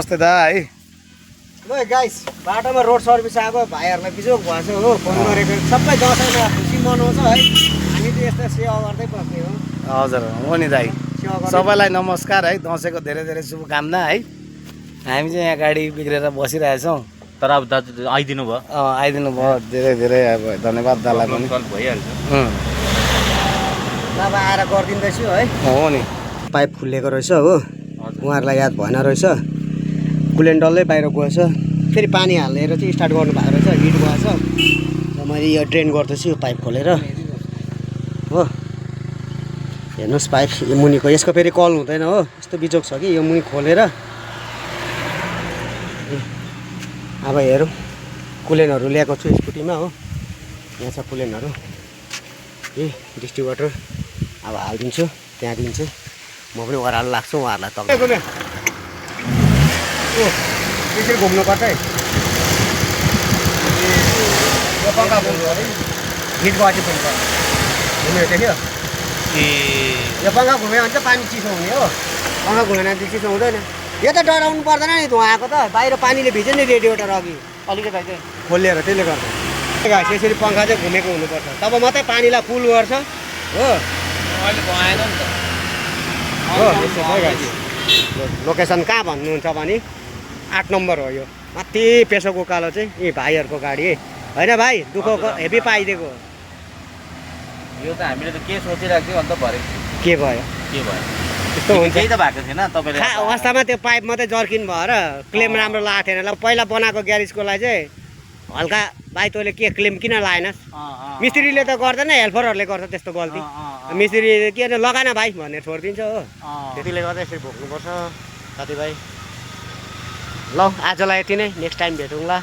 नमस्ते दा है। ल गाइस बाटोमा रोड सर्भिस आएको भाइहरूलाई बिजोग भएछ हो फोन गरेको सबै दसैँमा खुसी मनाउँछ है हामी त यस्तो सेवा गर्दै बस्ने हो। हजुर हो नि दाइ, सेवा गर्दै सबैलाई नमस्कार है। दसैँको धेरै धेरै शुभकामना है। हामी चाहिँ यहाँ गाडी बिग्रेर बसिरहेछौँ, तर अब दाजु आइदिनु भयो, आइदिनु भयो, धेरै धेरै अब धन्यवाद दालाई पनि। भइहाल्छ। अब आएर गरिदिँदैछु है। हो नि, पाइप खुलेको रहेछ हो, उहाँहरूलाई याद भएन रहेछ। कुलेन्ट डल्लै बाहिर गएछ, फेरि पानी हालेर चाहिँ स्टार्ट गर्नु भएको रहेछ, हिट गएछ। र मैले यो ड्रेन गर्दैछु यो पाइप खोलेर हो। हेर्नुहोस् पाइप यो मुनिको, यसको फेरि कल हुँदैन हो, यस्तो बिजोग छ कि यो मुनि खोलेर। अब हेरौँ, कुलेनहरू ल्याएको छु स्कुटीमा हो, यहाँ छ कुलेनहरू। डिस्ट्रिब्युटर अब हालिदिन्छु, त्यहाँदेखि चाहिँ म पनि ओह्रालो लाग्छु उहाँहरूलाई। तपाईँको त्यसरी घुम्नुपर्छ है। यो पङ्खा घुम्नु है, हिट गएपछि घुम्छ, घुमेर देख्यो। यो पङ्खा घुम्यो भने चाहिँ पानी चिसो हुने हो, पङ्खा घुमेन भने चाहिँ चिसो हुँदैन। यो त डराउनु पर्दैन नि, धुवा आएको त बाहिर पानीले भिज्यो नि रेडिएटर अघि अलिकति चाहिँ खोलिएर, त्यसले गर्दा यसरी पङ्खा चाहिँ घुमेको हुनुपर्छ, तब मात्रै पानीलाई कुल गर्छ हो। अहिले भएन नि त हो यस्तो छ गाइस। लोकेसन कहाँ भन्नुहुन्छ भने 8 नम्बर हो यो, माथि पेसोक उकालो चाहिँ यी भाइहरूको गाडी होइन भाइ, दुःखको हेभी पाइदिएको। यो त हामीले त के सोचिरहेको थियौँ अन्त भरे के भयो के भयो त्यस्तो हुन्छ। केही त भएको थिएन तपाईँले। अवस्थामा त्यो पाइप मात्रै जर्किन भएर क्लेम राम्रो लागेको थिएन। ल पहिला बनाएको ग्यारेजको लागि चाहिँ हल्का भाइ तैँले के क्लेम किन लाएनस्? मिस्त्रीले त गर्दैन, हेल्परहरूले गर्छ त्यस्तो गल्ती। मिस्त्री के लगाएन भाइ भनेर छोडिदिन्छ हो। त्यतिले गर्दा यसरी भोग्नुपर्छ साथीभाइ। ल आजलाई यति नै, नेक्स्ट टाइम भेटौँला।